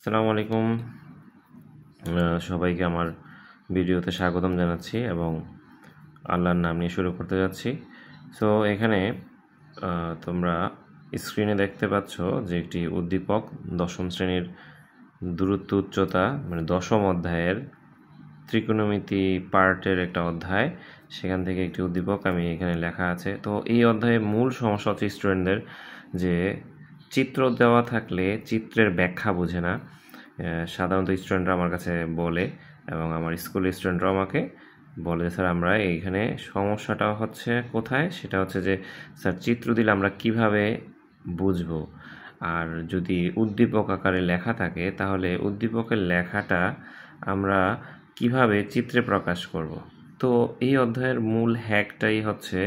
আসসালামু আলাইকুম। সবাইকে আমার ভিডিওতে স্বাগতম জানাচ্ছি এবং আল্লাহর নাম নিয়ে শুরু করতে যাচ্ছি। সো এখানে তোমরা স্ক্রিনে দেখতে পাচ্ছ যে একটি উদ্দীপক দশম শ্রেণীর দূরত্ব উচ্চতা মানে দশম অধ্যায়ের ত্রিকোণমিতি পার্টের একটা অধ্যায়, সেখান থেকে একটি উদ্দীপক আমি এখানে লেখা আছে। তো এই অধ্যায়ে মূল সমস্যা হচ্ছে স্টুডেন্টদের যে চিত্র দেওয়া থাকলে চিত্রের ব্যাখ্যা বোঝে না। সাধারণত স্টুডেন্টরা আমার কাছে বলে এবং আমার স্কুলের স্টুডেন্টরাও আমাকে বলে যে স্যার আমরা এইখানে সমস্যাটা হচ্ছে কোথায়, সেটা হচ্ছে যে স্যার চিত্র দিলে আমরা কিভাবে বুঝবো, আর যদি উদ্দীপক আকারে লেখা থাকে তাহলে উদ্দীপকের লেখাটা আমরা কিভাবে চিত্রে প্রকাশ করব। তো এই অধ্যায়ের মূল হ্যাকটাই হচ্ছে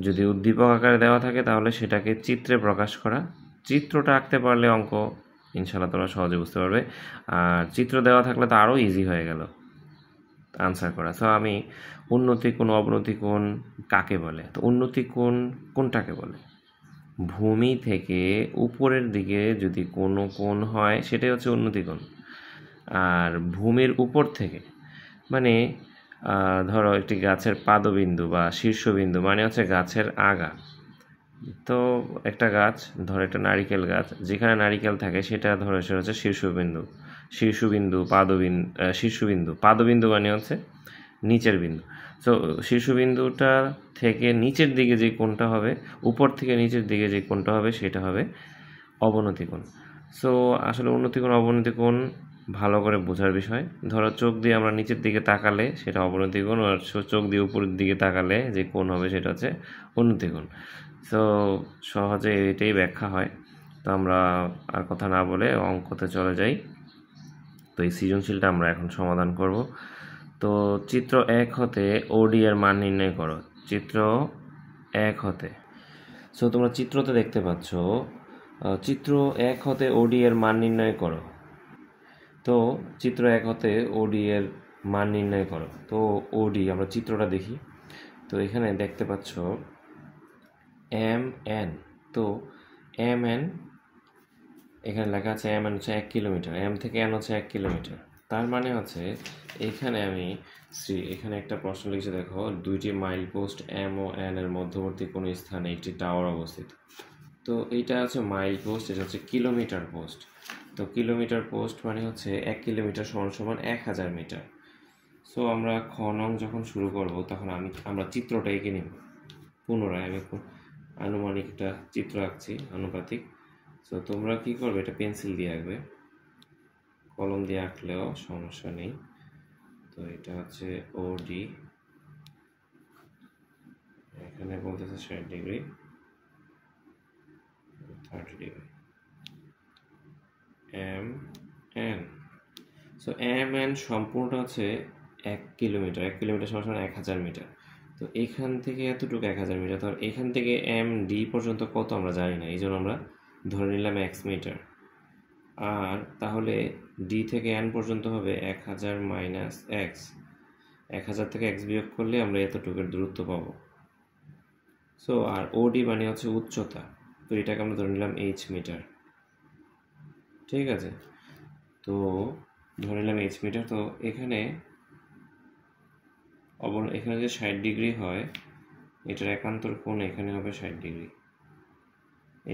যদি উদ্দীপক আকারে দেওয়া থাকে তাহলে সেটাকে চিত্রে প্রকাশ করা। চিত্রটা আঁকতে পারলে অঙ্ক ইনশাআল্লাহ তোমরা সহজে বুঝতে পারবে, আর চিত্র দেওয়া থাকলে তো আরও ইজি হয়ে গেল আনসার করা। সো আমি উন্নতি কোণ অবনতি কোণ কাকে বলে, তো উন্নতি কোণ কোনটাকে বলে, ভূমি থেকে উপরের দিকে যদি কোনো কোণ হয় সেটাই হচ্ছে উন্নতি কোণ। আর ভূমির উপর থেকে মানে ধরো একটি গাছের পাদবিন্দু বা শীর্ষবিন্দু মানে হচ্ছে গাছের আগা। তো একটা গাছ ধরো একটা নারিকেল গাছ, যেখানে নারিকেল থাকে সেটা ধরো সেটা হচ্ছে শীর্ষবিন্দু। পাদবিন্দু মানে হচ্ছে নিচের বিন্দু। তো শীর্ষবিন্দুটা থেকে নিচের দিকে যে কোণটা হবে, উপর থেকে নিচের দিকে যে কোণটা হবে সেটা হবে অবনতি কোণ। সো আসলে উন্নতি কোণ অবনতি কোণ ভালো করে বোঝার বিষয়। ধরো চোখ দিয়ে আমরা নিচের দিকে তাকালে সেটা অবনতি কোণ, আর চোখ দিয়ে উপরের দিকে তাকালে যে কোণ হবে সেটা হচ্ছে উন্নতি কোণ। সো সহজে এটাই ব্যাখ্যা হয়। তো আমরা আর কথা না বলে অঙ্কতে চলে যাই। তো এই সৃজনশীলটা আমরা এখন সমাধান করব। তো চিত্র 1 হতে ওডি এর মান নির্ণয় করো। চিত্র 1 হতে, সো তোমরা চিত্রতে দেখতে পাচ্ছ চিত্র 1 হতে ওডি এর মান নির্ণয় করো। তো চিত্র 1 হতে ওডি এর মান নির্ণয় করো। তো ওডি আমরা চিত্রটা দেখি। তো এখানে দেখতে পাচ্ছ এম এন। তো এম এন এখানে লেখা আছে এম এন হচ্ছে 1 কিলোমিটার, এম থেকে এন হচ্ছে 1 কিলোমিটার। তার মানে হচ্ছে এখানে আমি এখানে একটা প্রশ্ন লিখেছি, দেখো দুইটি মাইল পোস্ট এম ও এন এর মধ্যবর্তী কোনো স্থানে একটি টাওয়ার অবস্থিত। তো এইটা হচ্ছে মাইল পোস্ট, এটা হচ্ছে কিলোমিটার পোস্ট। তো কিলোমিটার পোস্ট মানে হচ্ছে 1 কিলোমিটার সমান সমান 1000 মিটার। সো আমরা খ নং যখন শুরু করব তখন আমরা চিত্রটা এঁকে নিব। পুনরায় আমি আনুমানিক একটা চিত্র আঁকছি, আনুপাতিক। সো তোমরা কি করবে, এটা পেন্সিল দিয়ে আঁকবে, কলম দিয়ে আঁকলেও সমস্যা নেই। তো এটা হচ্ছে ওডি, এখানে বলতেছে 60 degree 30 degree. M N, so M N সম্পূর্ণটা হচ্ছে 1 কিলোমিটার, 1 কিলোমিটার সমান 1000 মিটার। তো এখান থেকে এতটুকু 1000 মিটার, তো এখান থেকে এম ডি পর্যন্ত কত আমরা জানি না, এই জন্য আমরা ধরে নিলাম এক্স মিটার। আর তাহলে ডি থেকে এন পর্যন্ত হবে 1000 মাইনাস এক্স, 1000 থেকে এক্স বিয়োগ করলে আমরা এতটুকুর দূরত্ব পাবো। সো আর ওডি মানে হচ্ছে উচ্চতা, তো এটাকে আমরা ধরে নিলাম এইচ মিটার। ঠিক আছে, তো ধরে নিলাম এইচ মিটার। তো এখানে এখানে যে 60 ডিগ্রি হয় এটার একান্তর কোণ এখানে হবে 60 ডিগ্রি।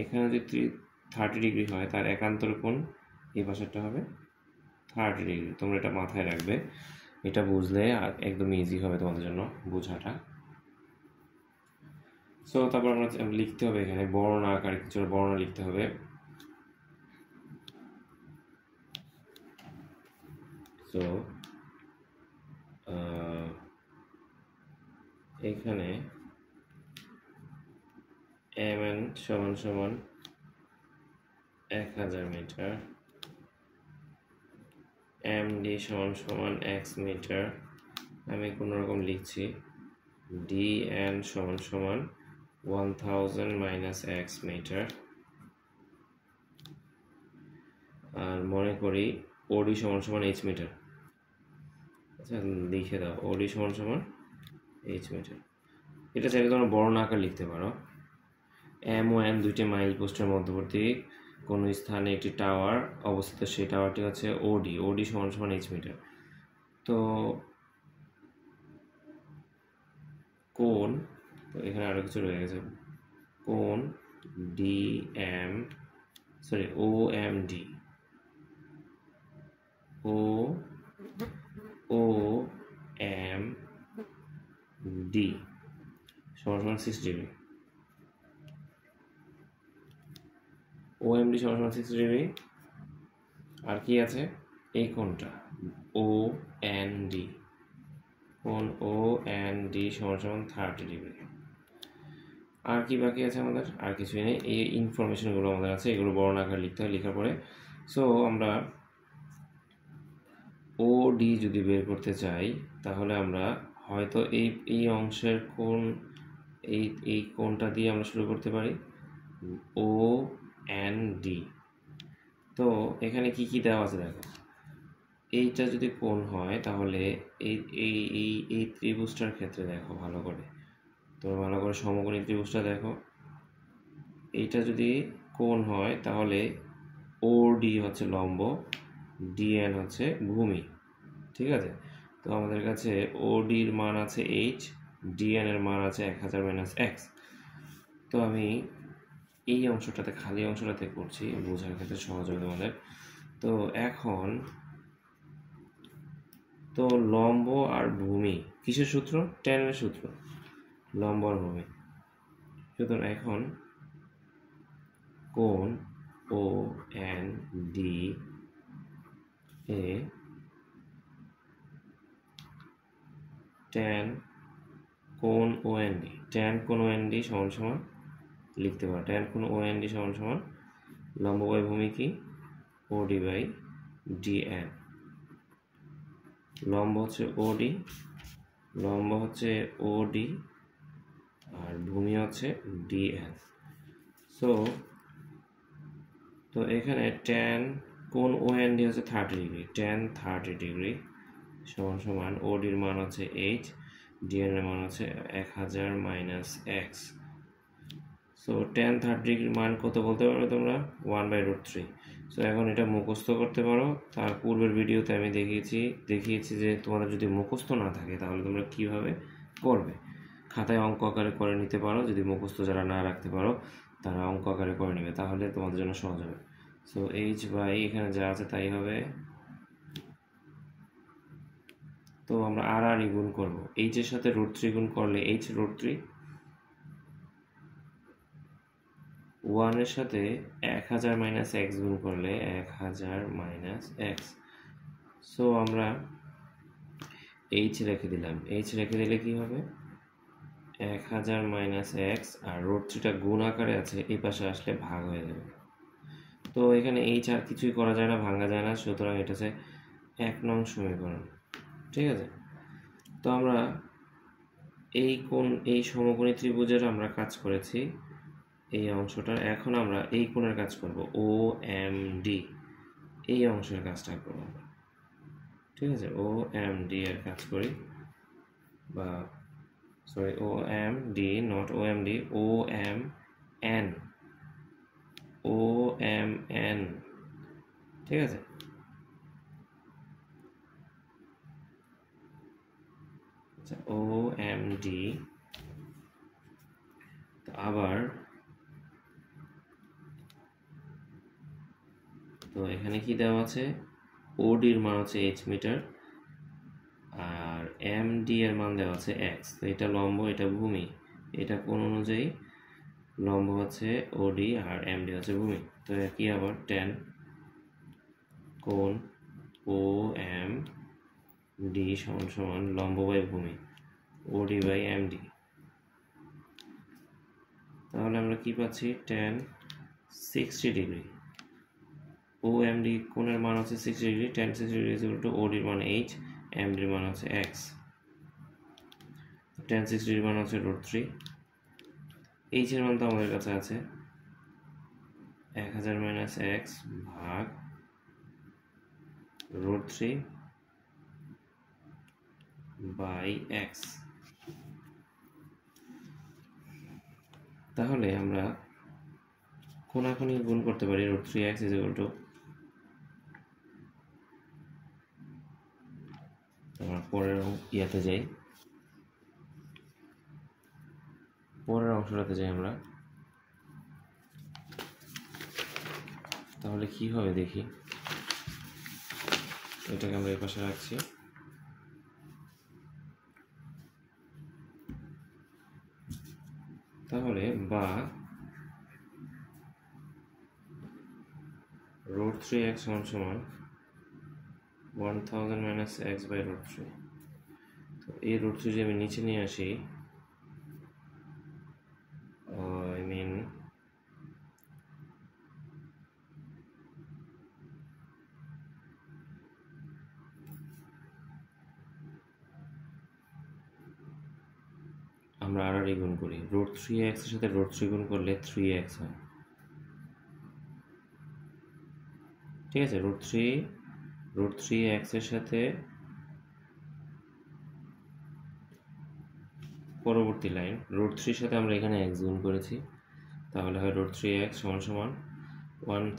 এখানে যদি 30 ডিগ্রি হয় তার একান্তর কোণ এই পাশেরটা হবে 30 ডিগ্রি। তোমরা এটা মাথায় রাখবে, এটা বুঝলে একদম ইজি হবে তোমাদের জন্য বোঝাটা। সো তারপর আমরা লিখতে হবে এখানে বর্ণনা আকারে কিছু বর্ণনা লিখতে হবে। সো এখানে এম এন সমান সমান 1000 মিটার, এম ডি সমান সমান এক্স মিটার, আমি কোনোরকম লিখছি ডি এন সমান সমান 1000 মাইনাস এক্স মিটার। আর মনে করি ওডি সমান সমান এইচ মিটার। আচ্ছা লিখে দাও ওডি সমান সমান এইচ মিটার। এটা চাইলে তোমরা বর্ণনা আকার লিখতে পারো। এম ও এন দুইটি মাইল পোস্টের মধ্যবর্তী কোনো স্থানে একটি টাওয়ার অবস্থিত, সেই টাওয়ারটি হচ্ছে ওডি সমান সমান এইচ মিটার। তো কোণ, তো এখানে আরও কিছু রয়ে গেছে, কোণ OMD সমান সমান 6 ডিগ্রি। OMD সমান সমান 6 ডিগ্রি। আর কি আছে, এই কোণটা OND, কোণ OND সমান সমান 30 ডিগ্রি। আর কি বাকি আছে আমাদের? আর কিছুই নেই। এই ইনফরমেশনগুলো আমাদের আছে, এগুলো বড় আকারে লিখতে হয়। লেখার পরে সো আমরা OD যদি বের করতে চাই, তাহলে আমরা হয়তো এই অংশের কোণ, এই কোণটা দিয়ে আমরা শুরু করতে পারি, OND। তো এখানে কি কি দেওয়া আছে দেখো, এইটা যদি কোণ হয় তাহলে এই এই এই এই ত্রিভুজটার ক্ষেত্রে দেখো ভালো করে, তোমরা ভালো করে সমকোণী ত্রিভুজটা দেখো, এইটা যদি কোণ হয় তাহলে OD হচ্ছে লম্ব, DN হচ্ছে ভূমি। ঠিক আছে, তো আমাদের কাছে ODর মান আছে h, DN এর মান আছে 1000 - x। তো আমি এই অংশটাতে, খালি অংশটাতে করছি বোঝার ক্ষেত্রে সহজ হবে তোমাদের। তো এখন তো লম্ব আর ভূমি কিসের সূত্র? ট্যানের সূত্র, লম্ব আর ভূমি। সুতরাং এখন কোণ OND এ ট্যান কোণ OND সমান সমান লিখতে পারো, ট্যান কোণ OND সমান সমান লম্ব বাই ভূমি কি, OD বাই DN। লম্ব হচ্ছে OD আর ভূমি হচ্ছে DN। তো এখানে ট্যান কোণ OND হচ্ছে 30 ডিগ্রি, ট্যান 30 ডিগ্রি সমান সমান ODর মান হচ্ছে h, DN এর মান হচ্ছে 1000 - x। সো ট্যান 30 ডিগ্রির মান কত বলতে পারবে তোমরা? 1/√3। সো এখন এটা মুখস্থ করতে পারো। তার পূর্বের ভিডিওতে আমি দেখিয়েছি যে তোমাদের যদি মুখস্থ না থাকে তাহলে তোমরা কিভাবে করবে। খাতায় অঙ্ক আকারে করে নিতে পারো, যদি মুখস্থ যারা না রাখতে পারো তারা অঙ্ক আকারে করে নেবে, তাহলে তোমাদের জন্য সহজ হবে। সো h বাই এখানে যা আছে তাই হবে। তো আমরা আর গুণ করবো, h এর সাথে √3 গুণ করলে h√3, 1 এর সাথে 1000 - x গুণ করলে 1000 - x। সো আমরা h রেখে দিলাম, h রেখে দিলে কি হবে, 1000 - x, আর √3টা গুণ আকারে আছে, এই পাশে আসলে ভাগ হয়ে যাবে। তো এখানে h আর কিছুই করা যায় না, ভাঙা যায় না, সুতরাং এটা হচ্ছে 1 নং সমীকরণ। ঠিক আছে, তো আমরা এই সমকোণী ত্রিভুজের আমরা কাজ করেছি এই অংশটার। এখন আমরা এই কোণের কাজ করব, OMD, এই অংশের কাজটা করব আমরা। ঠিক আছে, OMD এর কাজ করি, বা sorry OMD not OMD, OMN। ঠিক আছে, আচ্ছা OMD। তো আবার তো এখানে কি দেওয়া আছে, ODর মান হচ্ছে h মিটার আর MD এর মান দেওয়া আছে x। তো এটা লম্ব, এটা ভূমি, এটা কোণ অনুযায়ী লম্ব হচ্ছে OD আর MD হচ্ছে ভূমি। তো কি আবার ট্যান কোণ OMD সমান সমান লম্ব বাই ভূমি OD বাই MD। তাহলে আমরা কি পাচ্ছি, ট্যান 60 ডিগ্রি, OMD কোণের মান হচ্ছে 60 degree, tan 60 degree equal to OD এর মান h, MD এর মান হচ্ছে x। ট্যান 60 ডিগ্রির মান হচ্ছে √3, h এর মান তো আমাদের কাছে আছে 1000 - x ভাগ √3 বাই x। তাহলে আমরা কোনাকুনি গুণ করতে পারি। Root 3x is equal two, আমরা পরের ইয়াতে যাই, পরের অংশটাতে যাই আমরা। তাহলে কি হবে দেখি, এটাকে আমরা এই পাশে রাখছি। তাহলে বা root 3x সমান 1000 মাইনাস x বাই root 3। তো এই root 3 যদি আমি নিচে নিয়ে আসি, I mean আমরা আর গুণ করি, root 3x এর সাথে root 3 গুণ করলে 3x হয়, ঠিক আছে। root 3x এর সাথে পরবর্তী লাইন root 3 এর সাথে আমরা এখানে x গুণ করেছি, তাহলে হয় root 3x সমান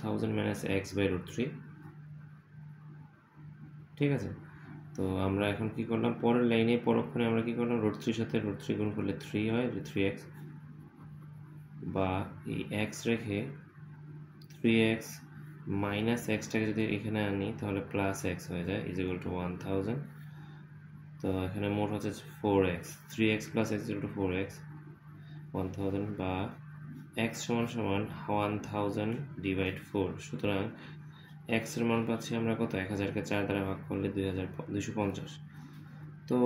1000 মাইনাস x বাই root 3, ঠিক আছে। তো আমরা এখন কি করলাম, পরের লাইনে পরক্ষণে আমরা কি করলাম, root 3 এর সাথে root 3 গুণ করলে 3 হয়, 3x, বা এই x রেখে 3x মাইনাস এক্সটাকে যদি এখানে আনি তাহলে প্লাস x হয়ে যায়, ইজ ইকুয়াল টু 1000। তো এখানে মোট হচ্ছে 4x, 3x plus x equal to 4x, 1000, বা x সমান 1000 ডিভাইড 4। সুতরাং x এর মান পাচ্ছি আমরা কত, 1000কে 4 দ্বারা ভাগ করলে 250। তো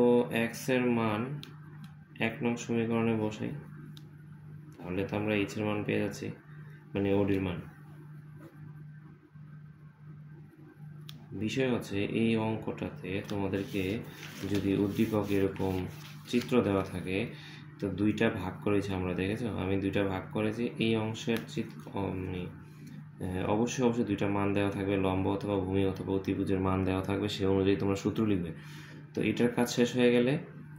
x এর মান 1 নং সমীকরণে বসাই, তাহলে তো আমরা h এর মান পেয়ে যাচ্ছি, মানে ওডির মান। বিষয় হচ্ছে এই অঙ্কটাতে তোমাদেরকে যদি উদ্দীপক এরকম চিত্র দেওয়া থাকে, তো দুইটা ভাগ করেছি আমরা, দেখেছো আমি দুইটা ভাগ করেছি। এই অংশের অবশ্যই দুইটা মান দেওয়া থাকবে, লম্ব অথবা ভূমি অথবা অতিভুজের মান দেওয়া থাকবে, সে অনুযায়ী তোমরা সূত্র লিখবে। তো এটার কাজ শেষ হয়ে গেলে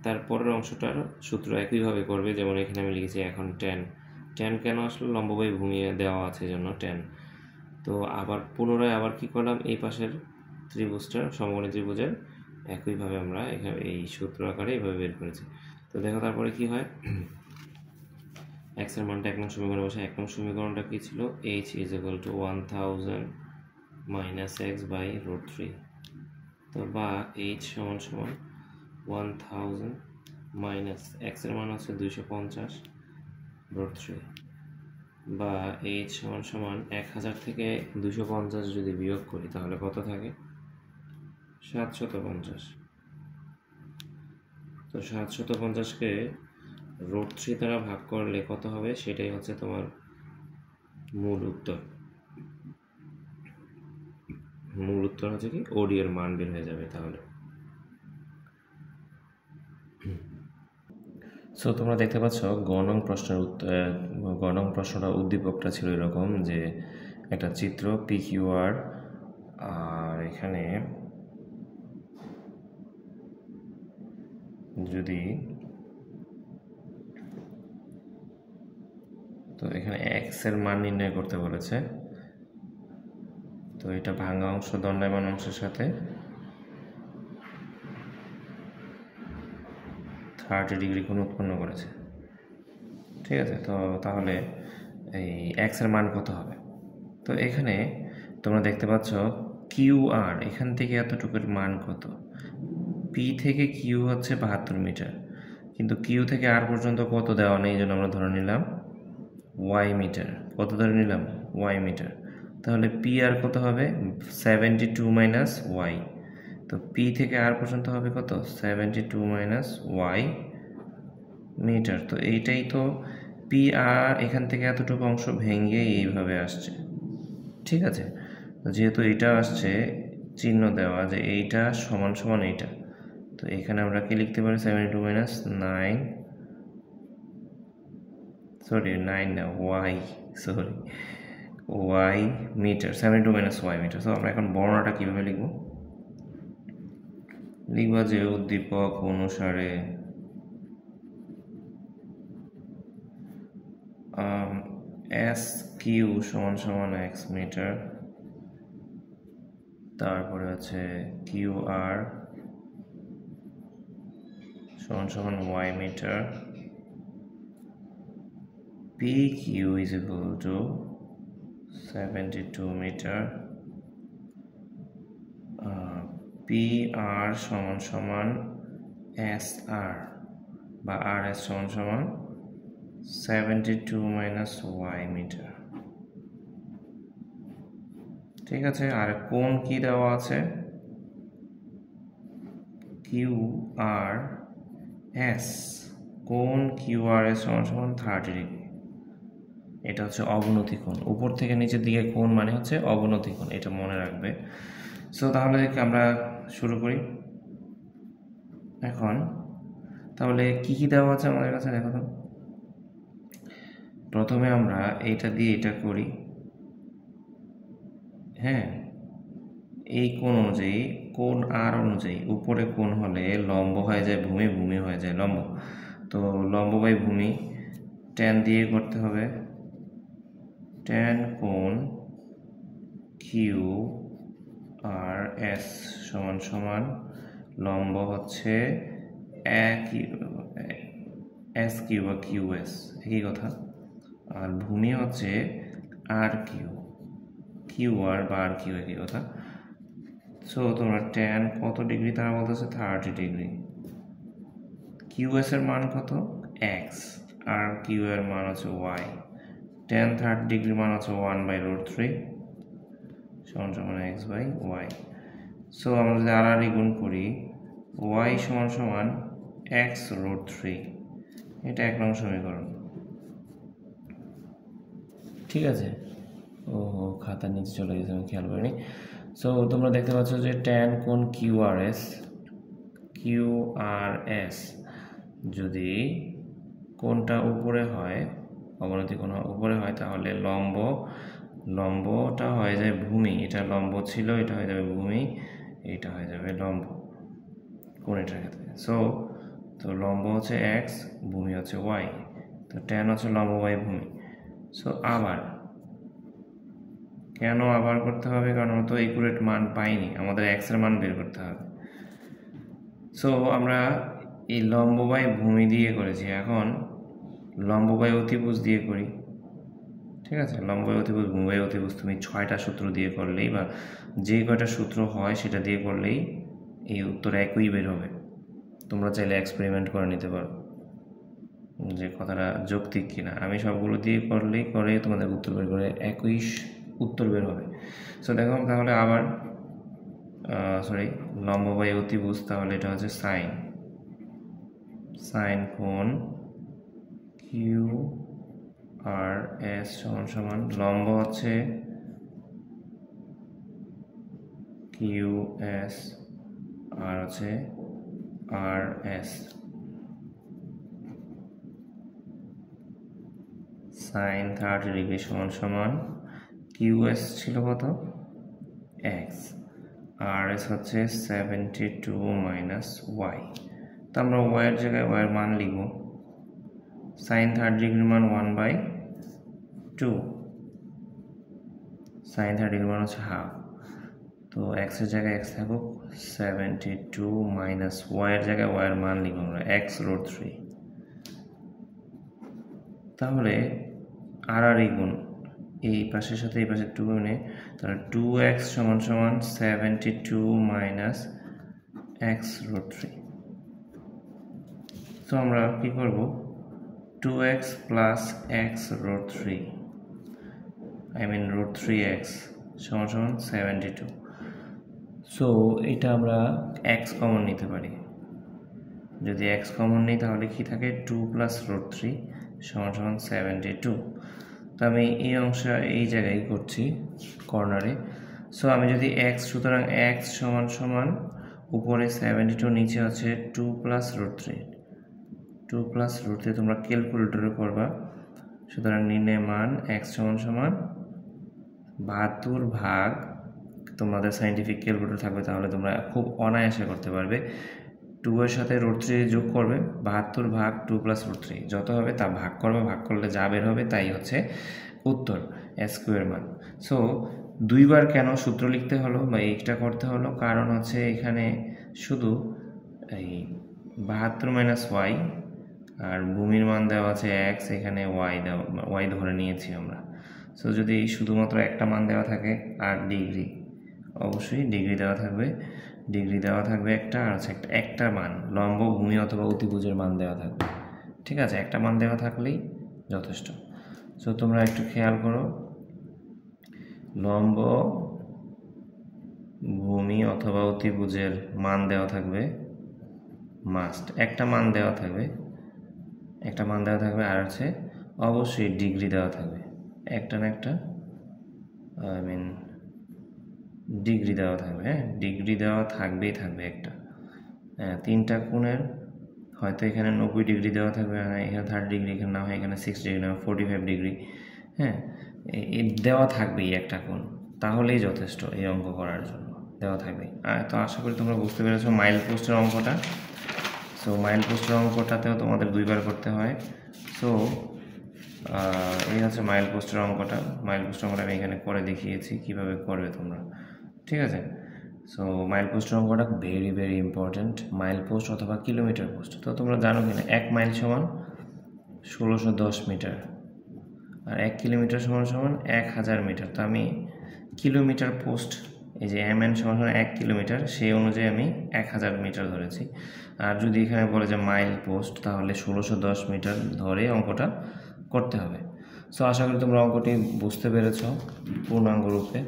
তারপরের অংশটার সূত্র একইভাবে করবে, যেমন এখানে আমি লিখেছি এখন ট্যান কেন আসলে, লম্ব বাই ভূমি দেওয়া আছে জন্য ট্যান। তো আবার পুনরায় আবার কি করলাম, এই পাশের ত্রিভুজটা, সমকোণী ত্রিভুজের একইভাবে আমরা এখানে এই সূত্র আকারে এইভাবে বের করেছি। তো দেখো তারপরে কি হয়, x এর মানটা 1 নং সমীকরণে বসে, 1 নং সমীকরণটা কি ছিল, h is equal to 1000 minus x by root 3। তো বা h সমান 1000 মাইনাস x এর মান হচ্ছে 250 root 3, বা h সমান 1000 থেকে 250 যদি বিয়োগ করি তাহলে কত থাকে, 750। তো 750কে root 3 দ্বারা ভাগ করলে কত হবে, সেটাই হচ্ছে তোমার মূল উত্তর। মূল উত্তর হচ্ছে কি, ওডি এর মান বের হয়ে যাবে তাহলে। সো তোমরা দেখতে পাচ্ছ গ নং প্রশ্নটা উদ্দীপকটা ছিল এরকম যে একটা চিত্র PQR, আর এখানে যদি তো এখানে x এর মান নির্ণয় করতে বলেছে, তো এটা ভাঙা অংশ দণ্ডায়মান অংশের সাথে 30 ডিগ্রি কোণ উৎপন্ন করেছে, ঠিক আছে। তো তাহলে এই x এর মান কত হবে, তো এখানে তোমরা দেখতে পাচ্ছ QR, এখান থেকে এতটুকুর মান কত, P থেকে Q হচ্ছে 72 মিটার, কিন্তু Q থেকে R পর্যন্ত কত দেওয়া নেই, এই জন্য আমরা ধরে নিলাম y মিটার। কত ধরে নিলাম, y মিটার। তাহলে PR কত হবে, 72 মাইনাস y। তো P থেকে R পর্যন্ত হবে কত, 72 মাইনাস y মিটার। তো এইটাই তো PR, এখান থেকে এতটুকু অংশ ভেঙে এইভাবে আসছে, ঠিক আছে। যেহেতু এটা আসছে চিহ্ন দেওয়া যে এইটা সমান এইটা, তো এখানে আমরা কি লিখতে পারি, 72 মাইনাস 9 না y metre, 72 minus y metre. তো আমরা এখন বর্ণনাটা কীভাবে লিখব যে উদ্দীপক অনুসারে এস কিউ সমান সমান এক্স মিটার, তারপরে আছে কিউ আর সমান সমান Y metre, P Q is equal to 72 metre, P R সমান সমান এস আর বা আর এস সমান সমান 72 মাইনাস ওয়াই মিটার। ঠিক আছে, আর কোণ কি দেওয়া আছে? কিউ আর এস, কোণ কিউ আর এস সমান সমান 30 ডিগ্রি। এটা হচ্ছে অবনতি কোণ, উপর থেকে নিচের দিকে কোণ মানে হচ্ছে অবনতি কোণ, এটা মনে রাখবে। সো তাহলে আমরা শুরু করি এখন। তাহলে কি কি দেওয়া আছে আমাদের কাছে দেখো তো। প্রথমে আমরা এইটা দিয়ে এটা করি, হ্যাঁ, এই কোণ অনুযায়ী, কোণ আর অনুযায়ী উপরে কোণ হলে লম্ব হয়ে যায় ভূমি, ভূমি হয়ে যায় লম্ব। তো লম্ব বাই ভূমি ট্যান দিয়ে করতে হবে। ট্যান কোণ কিউ আর এস সমান সমান লম্ব হচ্ছে এস কিউ বা কিউ এস, একই কথা। আর ভূমি হচ্ছে আর কিউ, কিউ আর বা আর কিউ একই কথা। সো তোমরা ট্যান কত ডিগ্রি তারা বলতেছে 30 ডিগ্রি। কিউ এস এর মান কত? এক্স, আর কিউ এর মান হচ্ছে ওয়াই। ট্যান 30 ডিগ্রি মান হচ্ছে 1/√3 সমান সমান এক্স বাই ওয়াই। সো আমরা যদি আর গুণ করি, ওয়াই সমান সমান x√3, এটা 1 নং সমীকরণ। ঠিক আছে, ও খাতার নিচে চলে গেছে, আমি খেয়াল করিনি। সো তোমরা দেখতে পাচ্ছ যে ট্যান কোণ কিউআরএস যদি কোণটা উপরে হয়, অবনতি কোণ উপরে হয়, তাহলে লম্বটা হয়ে যায় ভূমি। এটা লম্ব ছিল, এটা হয়ে যাবে ভূমি, এটা হয়ে যাবে লম্ব কোণেটার ক্ষেত্রে। তো লম্ব হচ্ছে এক্স, ভূমি হচ্ছে ওয়াই, তো ট্যান হচ্ছে লম্ব বাই ভূমি। সো আবার কেন আবার করতে হবে? কারণ আমরা তো একুরেট মান পাইনি, আমাদের এক্স এর মান বের করতে হবে। সো আমরা এই লম্ব বাই ভূমি দিয়ে করেছি, এখন লম্ব বাই অতিভুজ দিয়ে করি। ঠিক আছে, লম্ব বাই অতিভুজ, ভূমি বাই অতিভুজ তুমি 6টা সূত্র দিয়ে করলেই বা যে কয়টা সূত্র হয় সেটা দিয়ে করলেই এই উত্তর একই বের হবে। তোমরা চাইলে এক্সপেরিমেন্ট করে নিতে পারো যে কথাটা যৌক্তিক কিনা। আমি সবগুলো দিয়ে করে তোমাদের উত্তর বের করে একই উত্তর বের হবে। সো দেখো তাহলে আবার লম্ব বাই অতিভুজ, তাহলে এটা হচ্ছে সাইন কোণ কিউ আর এস সমান সমান লম্ব হচ্ছে কিউ এস আর হচ্ছে আর এস, সাইন 30 ডিগ্রি সমান সমান কিউ এস ছিল কত? এক্স, আর এস হচ্ছে 72 মাইনাস ওয়াই। তো আমরা ওয়াইয়ের জায়গায় ওয়াইয়ের মান লিখব। সাইন 30 ডিগ্রির মান 1/2, সাইন 30 ডিগ্রির মান হচ্ছে হাফ। তো এক্সের জায়গায় এক্স থাকুক, 72 মাইনাস ওয়াইয়ের জায়গায় ওয়াইয়ের মান লিখব আমরা x√3। তাহলে আর গুণ এই পাশের সাথে এই পাশে 2 গুণে, তাহলে 2x সমান সমান 72 মাইনাস x√3। তো আমরা কি করব? 2x প্লাস x√3 √3x সমান সমান 72। সো এটা আমরা x কমন নিতে পারি। যদি x কমন নিই তাহলে কি থাকে? 2 প্লাস √3 সমান সমান 72। তো আমি এই অংশ এই জায়গায় করছি কর্নারে। সো আমি যদি x, সুতরাং x সমান সমান উপরে 72, নিচে আছে 2 প্লাস √3। তোমরা ক্যালকুলেটরে করবা। সুতরাং নির্ণয় মান x সমান সমান 72 ভাগ, তোমাদের সাইন্টিফিক ক্যালকুলেটর থাকবে তাহলে তোমরা খুব অনায়াসে করতে পারবে, 2 এর সাথে √3 যোগ করবে, 72 ভাগ 2 + √3 যত হবে তা ভাগ করবে, ভাগ করলে যা বের হবে তাই হচ্ছে উত্তর স্কোয়ার মান। সো দুইবার কেন সূত্র লিখতে হলো বা এইটা করতে হলো, কারণ হচ্ছে এখানে শুধু এই 72 - y আর ভূমির মান দেওয়া আছে x, এখানে y ধরে নিয়েছি আমরা। সো যদি শুধুমাত্র একটা মান দেওয়া থাকে আর ডিগ্রি, অবশ্যই ডিগ্রি দেওয়া থাকবে একটা, আর হচ্ছে একটা মান লম্ব, ভূমি অথবা অতিভুজের মান দেওয়া থাকবে। ঠিক আছে, একটা মান দেওয়া থাকলেই যথেষ্ট। সো তোমরা একটু খেয়াল করো, লম্ব, ভূমি অথবা অতিভুজের মান দেওয়া থাকবে, মাস্ট একটা মান দেওয়া থাকবে, আর হচ্ছে অবশ্যই ডিগ্রি দেওয়া থাকবে, একটা না একটা ডিগ্রি দেওয়া থাকবে। হ্যাঁ, ডিগ্রি দেওয়া থাকবেই একটা। তিনটা কোণের হয়তো এখানে 90 ডিগ্রি দেওয়া থাকবে, এখানে 30 ডিগ্রি, এখানে না হয় এখানে 60 ডিগ্রি, না 45 ডিগ্রি। হ্যাঁ, দেওয়া থাকবেই একটা কোণ, তাহলেই যথেষ্ট এই অঙ্ক করার জন্য, দেওয়া থাকবেই। তো আশা করি তোমরা বুঝতে পেরেছো মাইল পোস্টের অঙ্কটা। সো মাইল পোস্টের অঙ্কটাতেও তোমাদের দুইবার করতে হয়। সো এই হচ্ছে মাইল পোস্টের অঙ্কটা। আমি এখানে করে দেখিয়েছি কীভাবে করবে তোমরা। ঠিক আছে, সো মাইল পোস্টের অঙ্কটা very very important. Mile post অথবা কিলোমিটার পোস্ট, তো তোমরা জানো কিনা 1 মাইল সমান 1610 মিটার, আর 1 কিলোমিটার সমান 1000 মিটার। তো আমি কিলোমিটার পোস্ট, এই যে mn সমান 1 কিলোমিটার, সেই অনুযায়ী আমি 1000 মিটার ধরেছি। আর যদি এখানে বলে যে মাইল পোস্ট, তাহলে 1610 মিটার ধরে অঙ্কটা করতে হবে। সো আশা করি তোমরা অঙ্কটি বুঝতে পেরেছ পূর্ণাঙ্গ রূপে।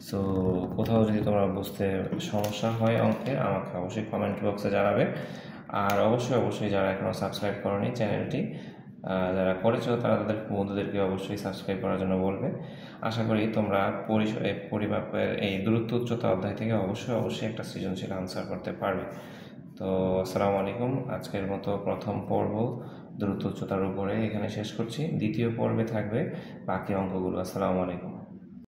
সো কোথাও যদি তোমরা বুঝতে সমস্যা হয় অঙ্কে, আমাকে অবশ্যই কমেন্ট বক্সে জানাবে। আর অবশ্যই যারা এখনও সাবস্ক্রাইব করনি চ্যানেলটি, যারা করেছো তারা তাদের বন্ধুদেরকে অবশ্যই সাবস্ক্রাইব করার জন্য বলবে। আশা করি তোমরা পরিমাপের এই দূরত্ব উচ্চতা অধ্যায় থেকে অবশ্যই একটা সৃজনশীল আনসার করতে পারবে। তো আসসালামু আলাইকুম। আজকের মতো প্রথম পর্ব দূরত্ব উচ্চতার উপরে এখানে শেষ করছি। দ্বিতীয় পর্বে থাকবে বাকি অঙ্কগুলো। আসসালামু আলাইকুম।